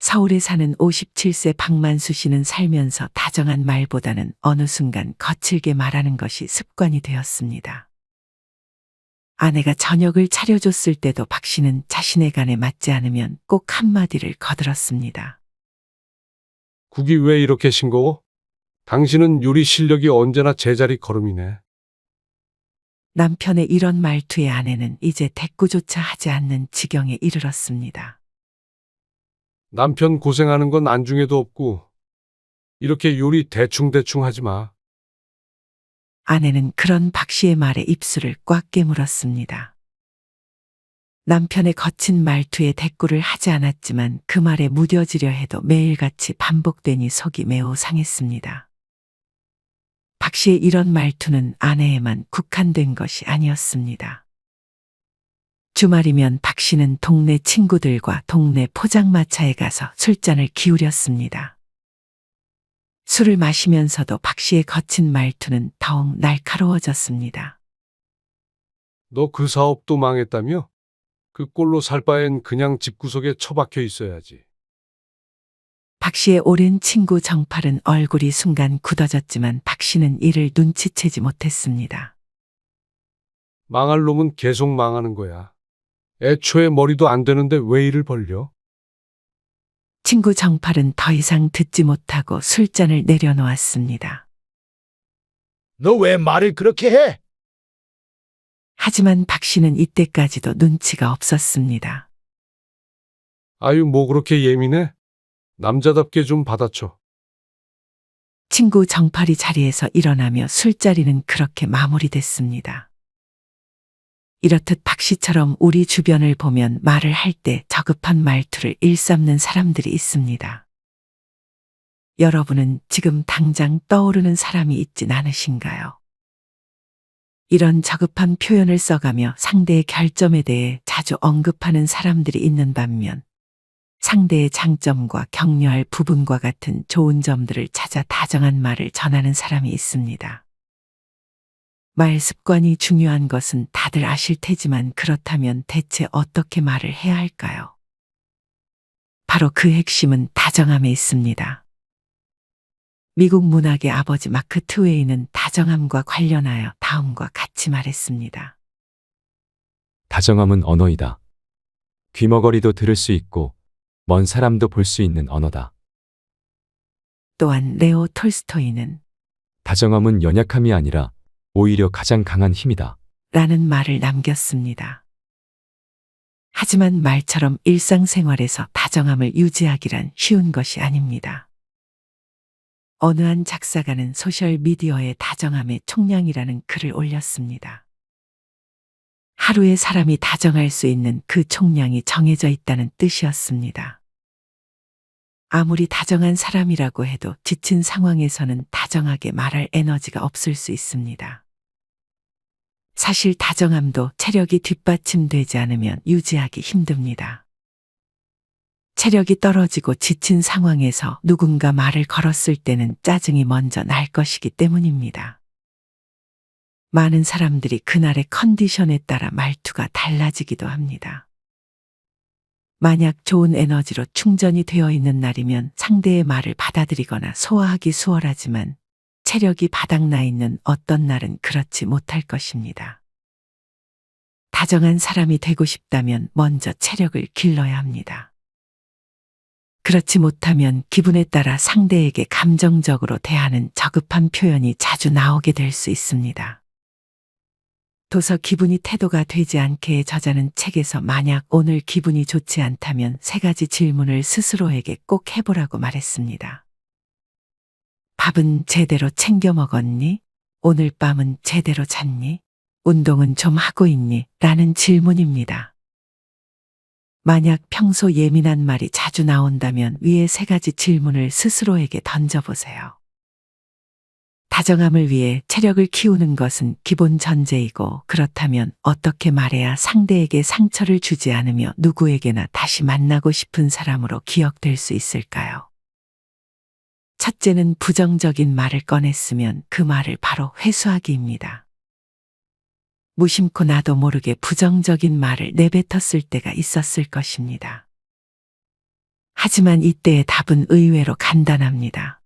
서울에 사는 57세 박만수 씨는 살면서 다정한 말보다는 어느 순간 거칠게 말하는 것이 습관이 되었습니다. 아내가 저녁을 차려줬을 때도 박 씨는 자신의 간에 맞지 않으면 꼭 한마디를 거들었습니다. 국이 왜 이렇게 싱거워? 당신은 요리 실력이 언제나 제자리 걸음이네. 남편의 이런 말투에 아내는 이제 대꾸조차 하지 않는 지경에 이르렀습니다. 남편 고생하는 건 안중에도 없고 이렇게 요리 대충대충 하지 마. 아내는 그런 박 씨의 말에 입술을 꽉 깨물었습니다. 남편의 거친 말투에 대꾸를 하지 않았지만 그 말에 무뎌지려 해도 매일같이 반복되니 속이 매우 상했습니다. 박 씨의 이런 말투는 아내에만 국한된 것이 아니었습니다. 주말이면 박 씨는 동네 친구들과 동네 포장마차에 가서 술잔을 기울였습니다. 술을 마시면서도 박 씨의 거친 말투는 더욱 날카로워졌습니다. 너 그 사업도 망했다며? 그 꼴로 살 바엔 그냥 집구석에 처박혀 있어야지. 박 씨의 오랜 친구 정팔은 얼굴이 순간 굳어졌지만 박 씨는 이를 눈치채지 못했습니다. 망할 놈은 계속 망하는 거야. 애초에 머리도 안 되는데 왜 이를 벌려? 친구 정팔은 더 이상 듣지 못하고 술잔을 내려놓았습니다. 너 왜 말을 그렇게 해? 하지만 박 씨는 이때까지도 눈치가 없었습니다. 아유, 뭐 그렇게 예민해? 남자답게 좀 받아쳐. 친구 정팔이 자리에서 일어나며 술자리는 그렇게 마무리됐습니다. 이렇듯 박 씨처럼 우리 주변을 보면 말을 할 때 저급한 말투를 일삼는 사람들이 있습니다. 여러분은 지금 당장 떠오르는 사람이 있진 않으신가요? 이런 저급한 표현을 써가며 상대의 결점에 대해 자주 언급하는 사람들이 있는 반면 상대의 장점과 격려할 부분과 같은 좋은 점들을 찾아 다정한 말을 전하는 사람이 있습니다. 말 습관이 중요한 것은 다들 아실 테지만 그렇다면 대체 어떻게 말을 해야 할까요? 바로 그 핵심은 다정함에 있습니다. 미국 문학의 아버지 마크 트웨이는 다정함과 관련하여 다음과 같이 말했습니다. 다정함은 언어이다. 귀머거리도 들을 수 있고 먼 사람도 볼 수 있는 언어다. 또한 레오 톨스토이는 다정함은 연약함이 아니라 오히려 가장 강한 힘이다. 라는 말을 남겼습니다. 하지만 말처럼 일상생활에서 다정함을 유지하기란 쉬운 것이 아닙니다. 어느 한 작사가는 소셜미디어에 다정함의 총량이라는 글을 올렸습니다. 하루에 사람이 다정할 수 있는 그 총량이 정해져 있다는 뜻이었습니다. 아무리 다정한 사람이라고 해도 지친 상황에서는 다정하게 말할 에너지가 없을 수 있습니다. 사실 다정함도 체력이 뒷받침되지 않으면 유지하기 힘듭니다. 체력이 떨어지고 지친 상황에서 누군가 말을 걸었을 때는 짜증이 먼저 날 것이기 때문입니다. 많은 사람들이 그날의 컨디션에 따라 말투가 달라지기도 합니다. 만약 좋은 에너지로 충전이 되어 있는 날이면 상대의 말을 받아들이거나 소화하기 수월하지만 체력이 바닥나 있는 어떤 날은 그렇지 못할 것입니다. 다정한 사람이 되고 싶다면 먼저 체력을 길러야 합니다. 그렇지 못하면 기분에 따라 상대에게 감정적으로 대하는 저급한 표현이 자주 나오게 될 수 있습니다. 도서 기분이 태도가 되지 않게의 저자는 책에서 만약 오늘 기분이 좋지 않다면 3가지 질문을 스스로에게 꼭 해보라고 말했습니다. 밥은 제대로 챙겨 먹었니? 오늘 밤은 제대로 잤니? 운동은 좀 하고 있니? 라는 질문입니다. 만약 평소 예민한 말이 자주 나온다면 위의 3가지 질문을 스스로에게 던져보세요. 다정함을 위해 체력을 키우는 것은 기본 전제이고 그렇다면 어떻게 말해야 상대에게 상처를 주지 않으며 누구에게나 다시 만나고 싶은 사람으로 기억될 수 있을까요? 첫째는 부정적인 말을 꺼냈으면 그 말을 바로 회수하기입니다. 무심코 나도 모르게 부정적인 말을 내뱉었을 때가 있었을 것입니다. 하지만 이때의 답은 의외로 간단합니다.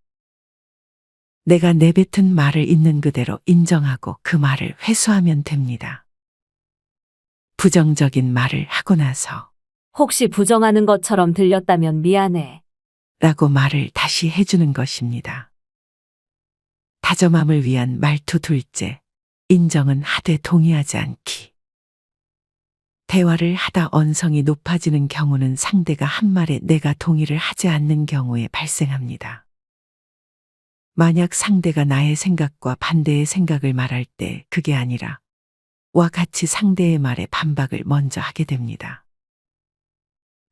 내가 내뱉은 말을 있는 그대로 인정하고 그 말을 회수하면 됩니다. 부정적인 말을 하고 나서 혹시 부정하는 것처럼 들렸다면 미안해. 라고 말을 다시 해주는 것입니다. 다정함을 위한 말투 둘째, 인정은 하되 동의하지 않기. 대화를 하다 언성이 높아지는 경우는 상대가 한 말에 내가 동의를 하지 않는 경우에 발생합니다. 만약 상대가 나의 생각과 반대의 생각을 말할 때 그게 아니라 와 같이 상대의 말에 반박을 먼저 하게 됩니다.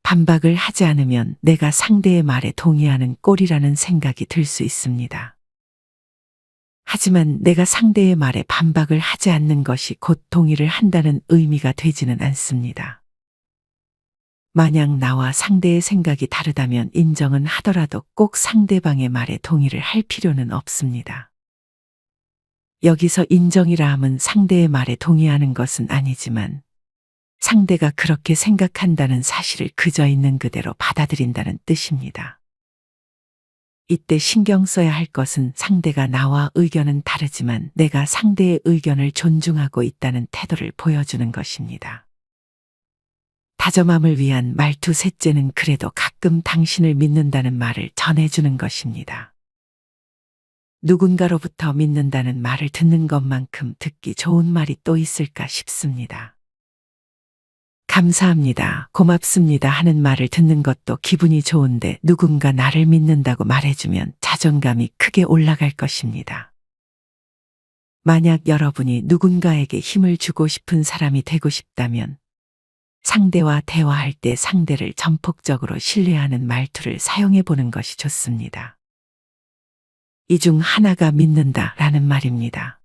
반박을 하지 않으면 내가 상대의 말에 동의하는 꼴이라는 생각이 들 수 있습니다. 하지만 내가 상대의 말에 반박을 하지 않는 것이 곧 동의를 한다는 의미가 되지는 않습니다. 만약 나와 상대의 생각이 다르다면 인정은 하더라도 꼭 상대방의 말에 동의를 할 필요는 없습니다. 여기서 인정이라 함은 상대의 말에 동의하는 것은 아니지만 상대가 그렇게 생각한다는 사실을 그저 있는 그대로 받아들인다는 뜻입니다. 이때 신경 써야 할 것은 상대가 나와 의견은 다르지만 내가 상대의 의견을 존중하고 있다는 태도를 보여주는 것입니다. 다정함을 위한 말투 셋째는 그래도 가끔 당신을 믿는다는 말을 전해주는 것입니다. 누군가로부터 믿는다는 말을 듣는 것만큼 듣기 좋은 말이 또 있을까 싶습니다. 감사합니다, 고맙습니다 하는 말을 듣는 것도 기분이 좋은데 누군가 나를 믿는다고 말해주면 자존감이 크게 올라갈 것입니다. 만약 여러분이 누군가에게 힘을 주고 싶은 사람이 되고 싶다면 상대와 대화할 때 상대를 전폭적으로 신뢰하는 말투를 사용해 보는 것이 좋습니다. 이 중 하나가 믿는다라는 말입니다.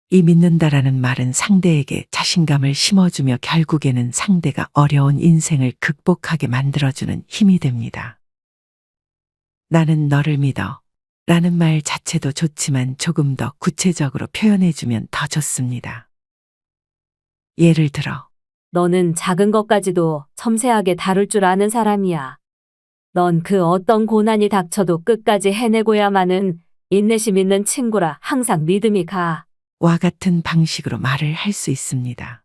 이 믿는다라는 말은 상대에게 자신감을 심어주며 결국에는 상대가 어려운 인생을 극복하게 만들어주는 힘이 됩니다. 나는 너를 믿어 라는 말 자체도 좋지만 조금 더 구체적으로 표현해주면 더 좋습니다. 예를 들어, 너는 작은 것까지도 섬세하게 다룰 줄 아는 사람이야. 넌 그 어떤 고난이 닥쳐도 끝까지 해내고야마는 인내심 있는 친구라 항상 믿음이 가. 와 같은 방식으로 말을 할 수 있습니다.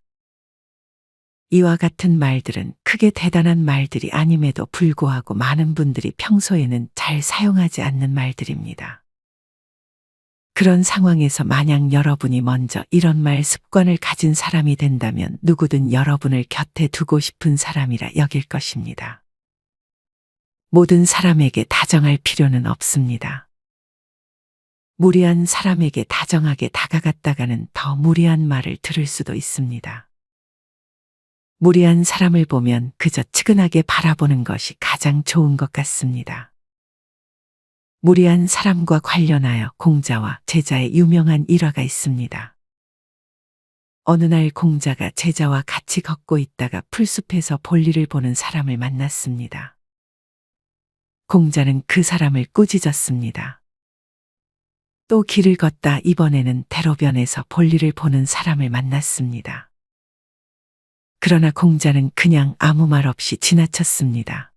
이와 같은 말들은 크게 대단한 말들이 아님에도 불구하고 많은 분들이 평소에는 잘 사용하지 않는 말들입니다. 그런 상황에서 만약 여러분이 먼저 이런 말 습관을 가진 사람이 된다면 누구든 여러분을 곁에 두고 싶은 사람이라 여길 것입니다. 모든 사람에게 다정할 필요는 없습니다. 무례한 사람에게 다정하게 다가갔다가는 더 무례한 말을 들을 수도 있습니다. 무례한 사람을 보면 그저 측은하게 바라보는 것이 가장 좋은 것 같습니다. 무례한 사람과 관련하여 공자와 제자의 유명한 일화가 있습니다. 어느 날 공자가 제자와 같이 걷고 있다가 풀숲에서 볼일을 보는 사람을 만났습니다. 공자는 그 사람을 꾸짖었습니다. 또 길을 걷다 이번에는 대로변에서 볼일을 보는 사람을 만났습니다. 그러나 공자는 그냥 아무 말 없이 지나쳤습니다.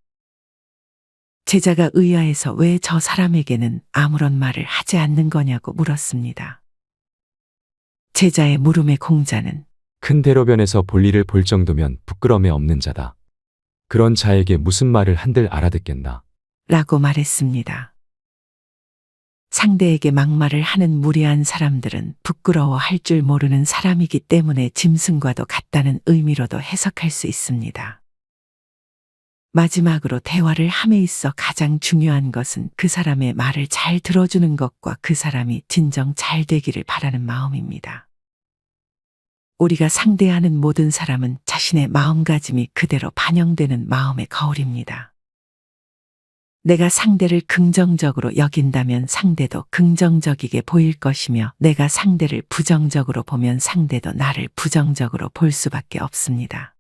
제자가 의아해서 왜 저 사람에게는 아무런 말을 하지 않는 거냐고 물었습니다. 제자의 물음에 공자는 큰 대로변에서 볼일을 볼 정도면 부끄러움에 없는 자다. 그런 자에게 무슨 말을 한들 알아듣겠나. 라고 말했습니다. 상대에게 막말을 하는 무례한 사람들은 부끄러워할 줄 모르는 사람이기 때문에 짐승과도 같다는 의미로도 해석할 수 있습니다. 마지막으로 대화를 함에 있어 가장 중요한 것은 그 사람의 말을 잘 들어주는 것과 그 사람이 진정 잘 되기를 바라는 마음입니다. 우리가 상대하는 모든 사람은 자신의 마음가짐이 그대로 반영되는 마음의 거울입니다. 내가 상대를 긍정적으로 여긴다면 상대도 긍정적이게 보일 것이며 내가 상대를 부정적으로 보면 상대도 나를 부정적으로 볼 수밖에 없습니다.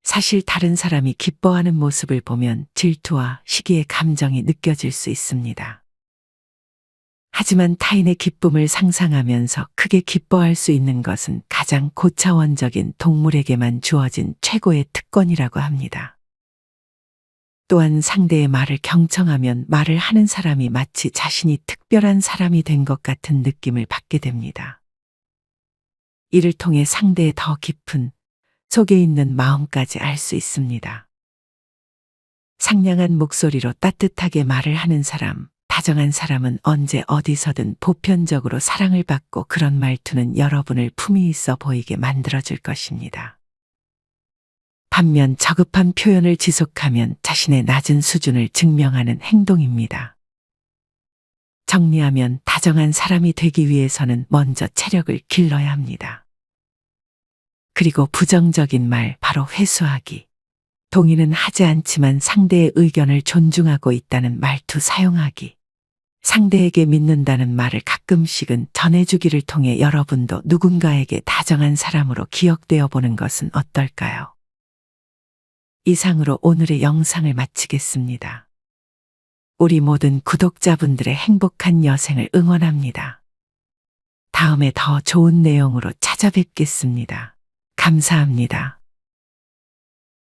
사실 다른 사람이 기뻐하는 모습을 보면 질투와 시기의 감정이 느껴질 수 있습니다. 하지만 타인의 기쁨을 상상하면서 크게 기뻐할 수 있는 것은 가장 고차원적인 동물에게만 주어진 최고의 특권이라고 합니다. 또한 상대의 말을 경청하면 말을 하는 사람이 마치 자신이 특별한 사람이 된 것 같은 느낌을 받게 됩니다. 이를 통해 상대의 더 깊은 속에 있는 마음까지 알 수 있습니다. 상냥한 목소리로 따뜻하게 말을 하는 사람, 다정한 사람은 언제 어디서든 보편적으로 사랑을 받고 그런 말투는 여러분을 품위 있어 보이게 만들어줄 것입니다. 반면 저급한 표현을 지속하면 자신의 낮은 수준을 증명하는 행동입니다. 정리하면 다정한 사람이 되기 위해서는 먼저 체력을 길러야 합니다. 그리고 부정적인 말 바로 회수하기. 동의는 하지 않지만 상대의 의견을 존중하고 있다는 말투 사용하기. 상대에게 믿는다는 말을 가끔씩은 전해주기를 통해 여러분도 누군가에게 다정한 사람으로 기억되어 보는 것은 어떨까요? 이상으로 오늘의 영상을 마치겠습니다. 우리 모든 구독자분들의 행복한 여생을 응원합니다. 다음에 더 좋은 내용으로 찾아뵙겠습니다. 감사합니다.